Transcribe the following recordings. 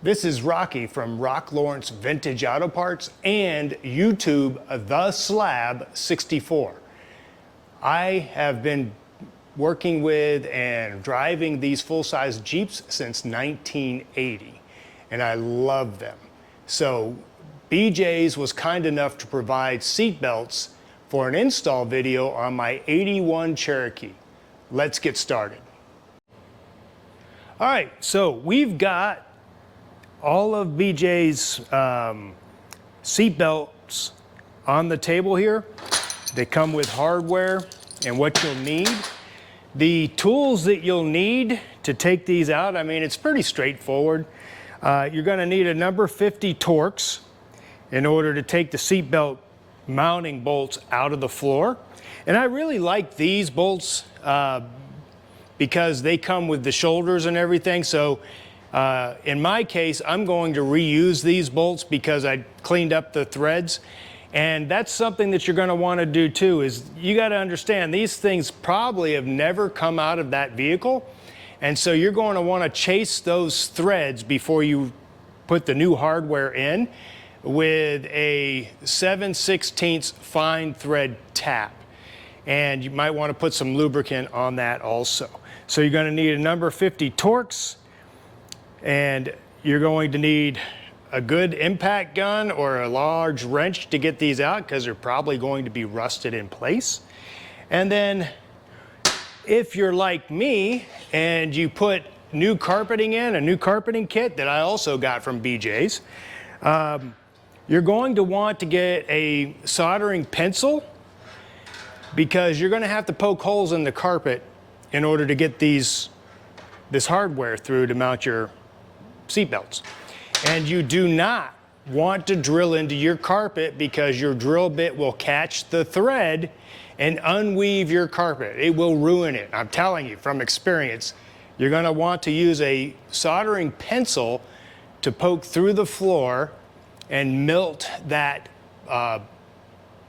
This is Rocky from Rock Lawrence Vintage Auto Parts and YouTube The Slab 64. I have been working with and driving these full-size Jeeps since 1980, and I love them. So BJs was kind enough to provide seat belts for an install video on my 81 Cherokee. Let's get started. All right, so we've got all of BJ's seat belts on the table here. They come with hardware and what you'll need. The tools that you'll need to take these out, I mean, it's pretty straightforward. You're gonna need a number 50 Torx in order to take the seat belt mounting bolts out of the floor. And I really like these bolts because they come with the shoulders and everything. So in my case, I'm going to reuse these bolts because I cleaned up the threads. And that's something that you're going to want to do too, is you got to understand these things probably have never come out of that vehicle. And so you're going to want to chase those threads before you put the new hardware in with a 7/16 fine thread tap. And you might want to put some lubricant on that also. So you're going to need a number 50 Torx, and you're going to need a good impact gun or a large wrench to get these out because they're probably going to be rusted in place. And then if you're like me and you put new carpeting in, a new carpeting kit that I also got from BJ's, you're going to want to get a soldering pencil because you're going to have to poke holes in the carpet in order to get this hardware through to mount your seat belts. And you do not want to drill into your carpet because your drill bit will catch the thread and unweave your carpet. It will ruin it. I'm telling you from experience. You're going to want to use a soldering pencil to poke through the floor and melt that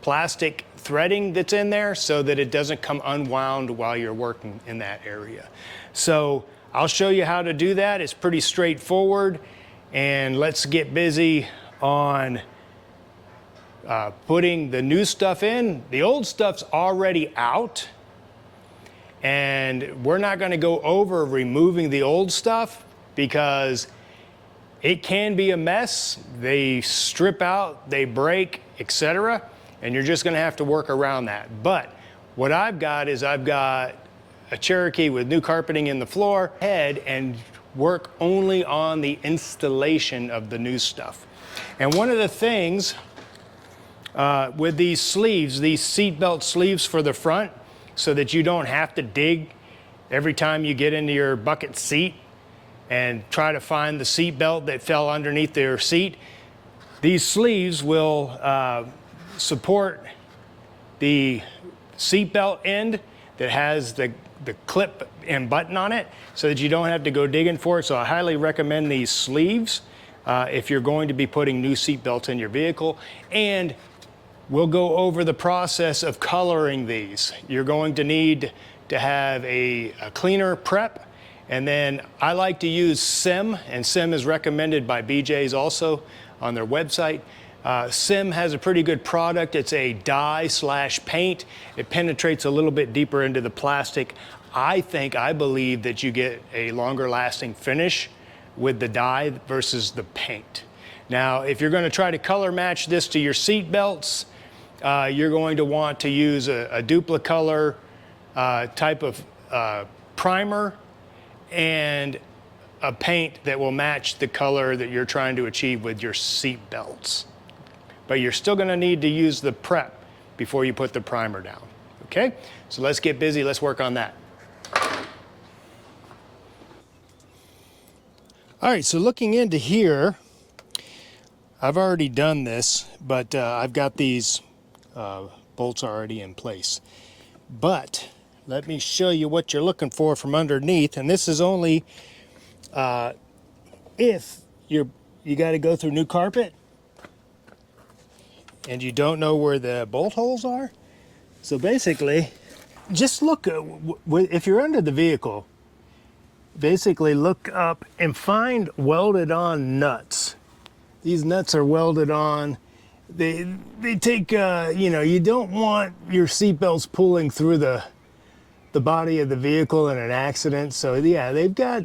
plastic threading that's in there so that it doesn't come unwound while you're working in that area. So I'll show you how to do that. It's pretty straightforward. And let's get busy on putting the new stuff in. The old stuff's already out, and we're not going to go over removing the old stuff because it can be a mess. They strip out, they break, etc., and you're just going to have to work around that. But what I've got is I've got a Cherokee with new carpeting in the floor, head, and work only on the installation of the new stuff. And one of the things with these sleeves, these seat belt sleeves for the front, so that you don't have to dig every time you get into your bucket seat and try to find the seat belt that fell underneath your seat, these sleeves will support the seat belt end that has the clip and button on it so that you don't have to go digging for it. So I highly recommend these sleeves if you're going to be putting new seat belts in your vehicle. And we'll go over the process of coloring these. You're going to need to have a cleaner prep, and then I like to use SIM, and SIM is recommended by BJ's also on their website. SIM has a pretty good product. It's a dye/paint. It penetrates a little bit deeper into the plastic. I believe that you get a longer lasting finish with the dye versus the paint. Now, if you're going to try to color match this to your seat belts, you're going to want to use a duplicolor type of primer and a paint that will match the color that you're trying to achieve with your seat belts. But you're still going to need to use the prep before you put the primer down. Okay? So let's get busy. Let's work on that. All right, so looking into here, I've already done this, but I've got these bolts already in place. But let me show you what you're looking for from underneath. And this is only if you got to go through new carpet and you don't know where the bolt holes are. So basically, just look, if you're under the vehicle, basically look up and find welded on nuts. These nuts are welded on. They take, you know, you don't want your seat belts pulling through the body of the vehicle in an accident. So yeah, they've got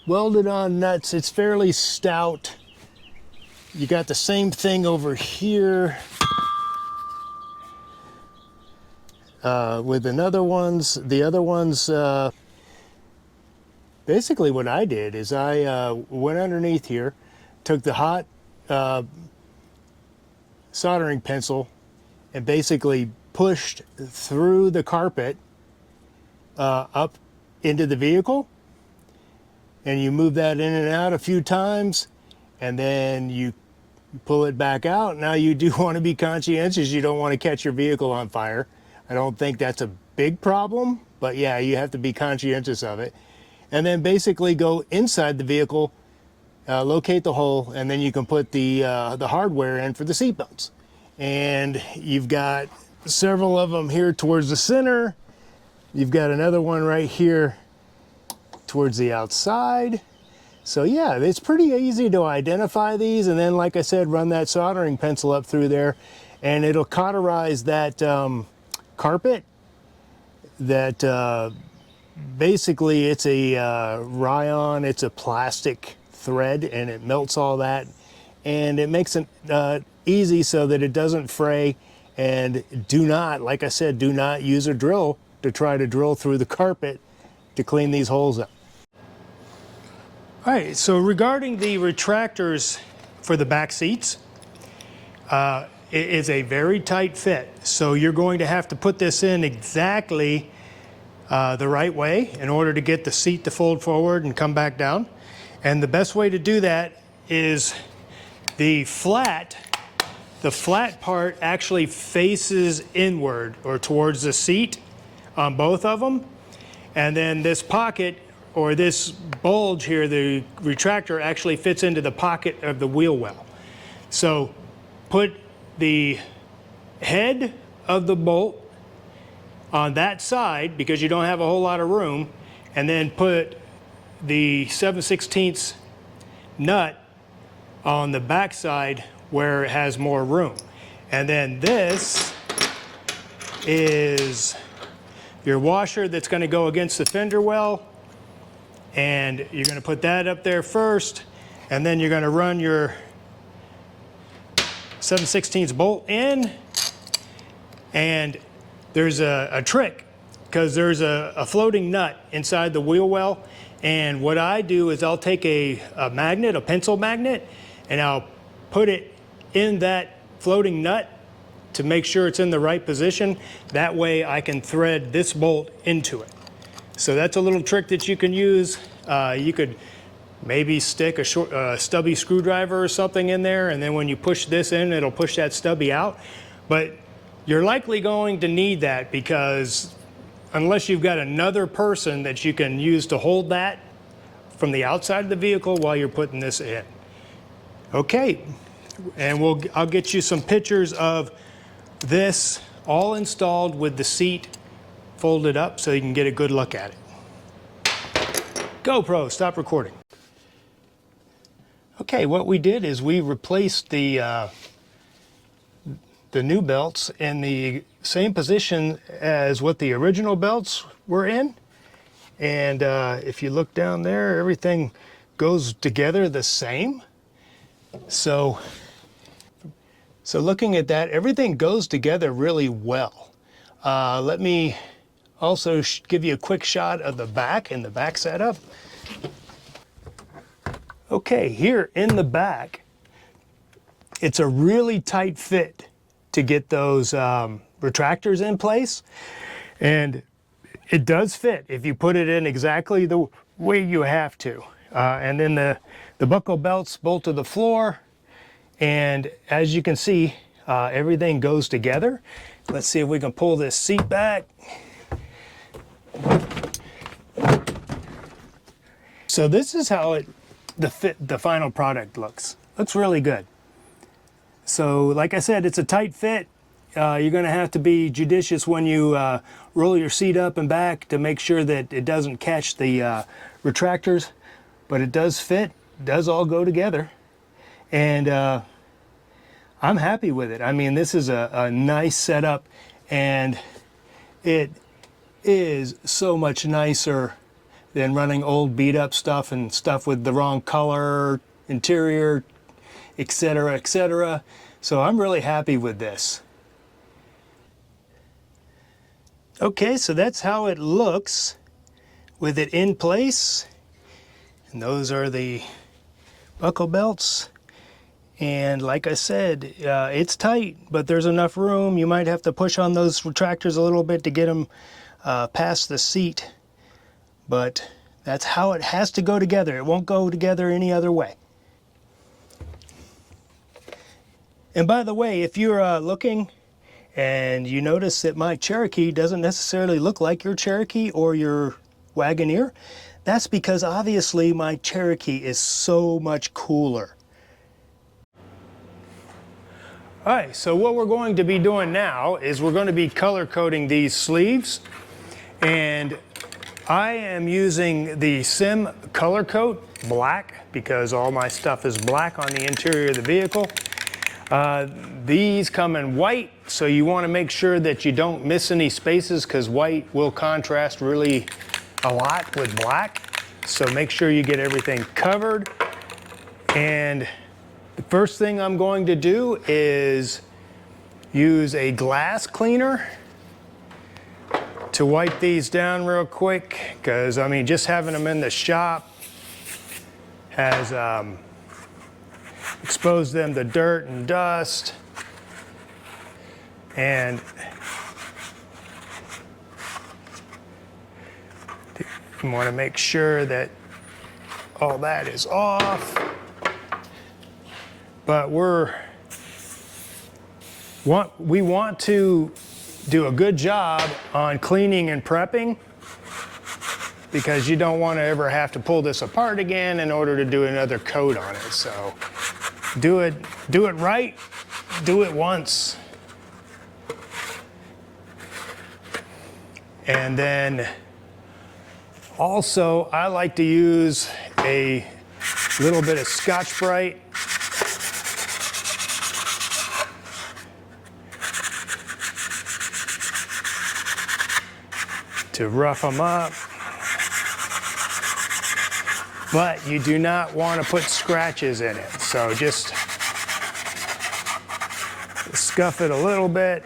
welded on nuts. It's fairly stout. You got the same thing over here with another ones. The other ones, basically what I did is I went underneath here, took the hot soldering pencil and basically pushed through the carpet up into the vehicle, and you move that in and out a few times, and then you pull it back out. Now you do want to be conscientious. You don't want to catch your vehicle on fire. I don't think that's a big problem, but yeah, you have to be conscientious of it. And then basically go inside the vehicle, locate the hole, and then you can put the hardware in for the seat belts. And you've got several of them here towards the center. You've got another one right here towards the outside. So yeah, it's pretty easy to identify these. And then, like I said, run that soldering pencil up through there and it'll cauterize that carpet. That basically it's a rayon, it's a plastic thread, and it melts all that. And it makes it easy so that it doesn't fray. And do not, like I said, do not use a drill to try to drill through the carpet to clean these holes up. All right, so regarding the retractors for the back seats, it is a very tight fit. So you're going to have to put this in exactly the right way in order to get the seat to fold forward and come back down. And the best way to do that is the flat part actually faces inward or towards the seat on both of them. And then this pocket or this bulge here, the retractor actually fits into the pocket of the wheel well. So put the head of the bolt on that side because you don't have a whole lot of room, and then put the 7/16 nut on the back side where it has more room. And then this is your washer that's going to go against the fender well, and you're going to put that up there first, and then you're going to run your 7/16 bolt in. And there's a trick because there's a floating nut inside the wheel well, and what I do is I'll take a magnet, a pencil magnet, and I'll put it in that floating nut to make sure it's in the right position. That way I can thread this bolt into it. So that's a little trick that you can use. You could maybe stick a stubby screwdriver or something in there, and then when you push this in, it'll push that stubby out. But you're likely going to need that because unless you've got another person that you can use to hold that from the outside of the vehicle while you're putting this in. Okay, and I'll get you some pictures of this all installed with the seat folded up so you can get a good look at it. GoPro, stop recording. Okay, what we did is we replaced the new belts in the same position as what the original belts were in. And if you look down there, everything goes together the same. So looking at that, everything goes together really well. Let me also give you a quick shot of the back and the back setup. Okay, here in the back, it's a really tight fit to get those retractors in place. And it does fit if you put it in exactly the way you have to. And then the buckle belts bolt to the floor. And as you can see, everything goes together. Let's see if we can pull this seat back. So this is how the final product looks. Looks really good. So like I said, it's a tight fit. you're going to have to be judicious when you roll your seat up and back to make sure that it doesn't catch the retractors, but it does fit, does all go together, and I'm happy with it. I mean, this is a nice setup, and it is so much nicer than running old beat up stuff and stuff with the wrong color, interior, etc., etc. So I'm really happy with this. Okay, so that's how it looks with it in place. And those are the buckle belts. And like I said, it's tight, but there's enough room. You might have to push on those retractors a little bit to get them past the seat. But that's how it has to go together. It won't go together any other way. And by the way, if you're looking and you notice that my Cherokee doesn't necessarily look like your Cherokee or your Wagoneer, that's because obviously my Cherokee is so much cooler. All right, so what we're going to be doing now is we're going to be color coding these sleeves, and I am using the Sim Color Coat Black because all my stuff is black on the interior of the vehicle. These come in white, so you want to make sure that you don't miss any spaces because white will contrast really a lot with black. So make sure you get everything covered. And the first thing I'm going to do is use a glass cleaner to wipe these down real quick, because I mean, just having them in the shop has exposed them to dirt and dust, and you want to make sure that all that is off. But we want to do a good job on cleaning and prepping, because you don't want to ever have to pull this apart again in order to do another coat on it. So do it right, do it once. And then also I like to use a little bit of Scotch-Brite to rough them up. But you do not want to put scratches in it. So just scuff it a little bit.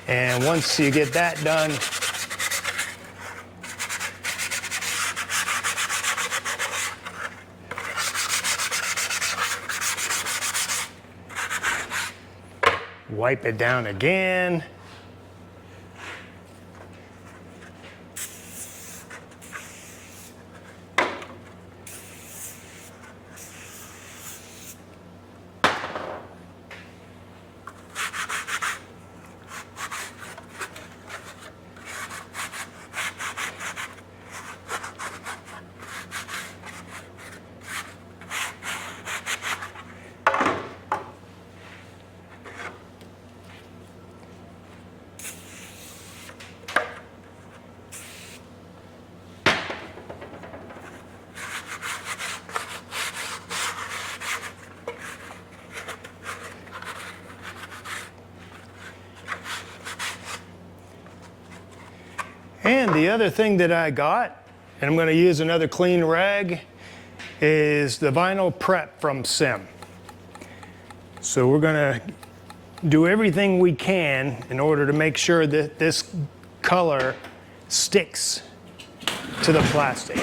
And once you get that done, wipe it down again. And the other thing that I got, and I'm going to use another clean rag, is the vinyl prep from Sim. So we're going to do everything we can in order to make sure that this color sticks to the plastic.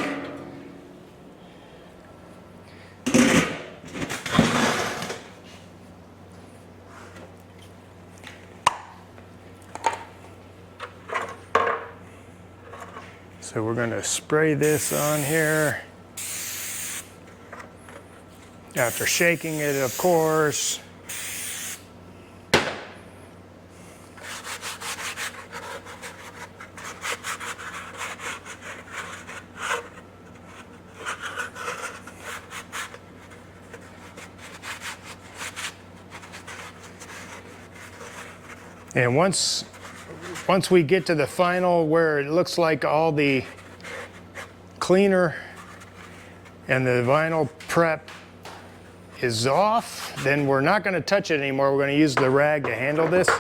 So we're going to spray this on here. After shaking it, of course. And once we get to the final where it looks like all the cleaner and the vinyl prep is off, then we're not going to touch it anymore. We're going to use the rag to handle this,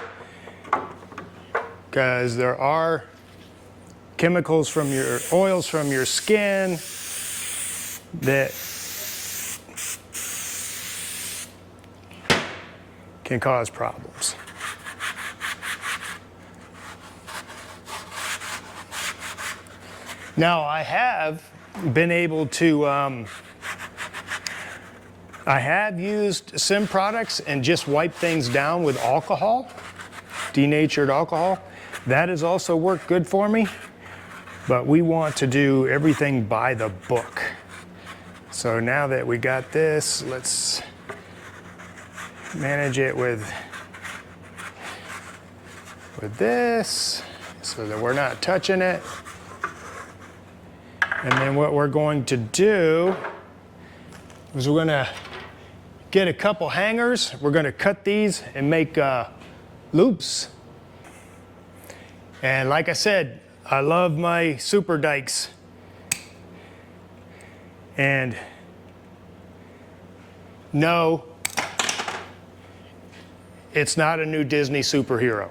because there are chemicals from your oils from your skin that can cause problems. Now, I have been able to, I have used some products and just wiped things down with alcohol, denatured alcohol. That has also worked good for me, but we want to do everything by the book. So now that we got this, let's manage it with this so that we're not touching it. And then what we're going to do is we're going to get a couple hangers. We're going to cut these and make loops. And like I said, I love my Super Dykes. And no, it's not a new Disney superhero.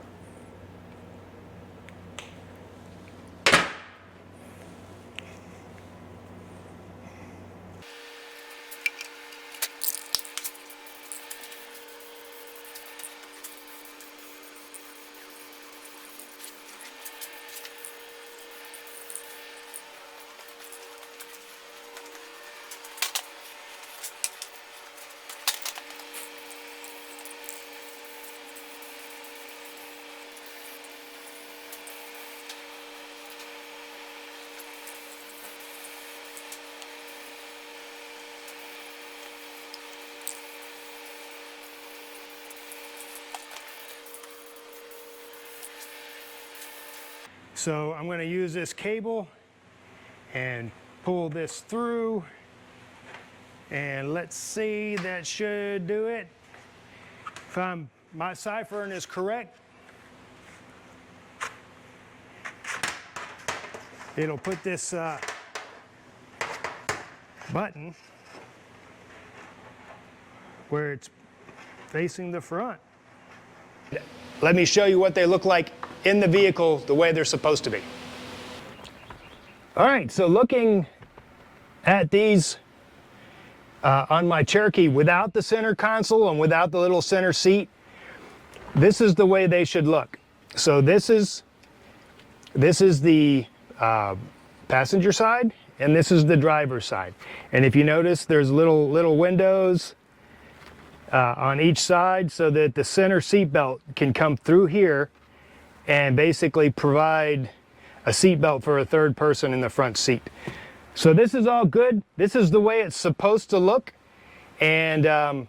So I'm going to use this cable and pull this through, and let's see, that should do it. If my ciphering is correct, it'll put this button where it's facing the front. Let me show you what they look like in the vehicle the way they're supposed to be. All right, so looking at these on my Cherokee without the center console and without the little center seat, this is the way they should look. So this is the passenger side, and this is the driver's side. And if you notice, there's little windows on each side so that the center seat belt can come through here and basically provide a seat belt for a third person in the front seat. So this is all good. This is the way it's supposed to look. And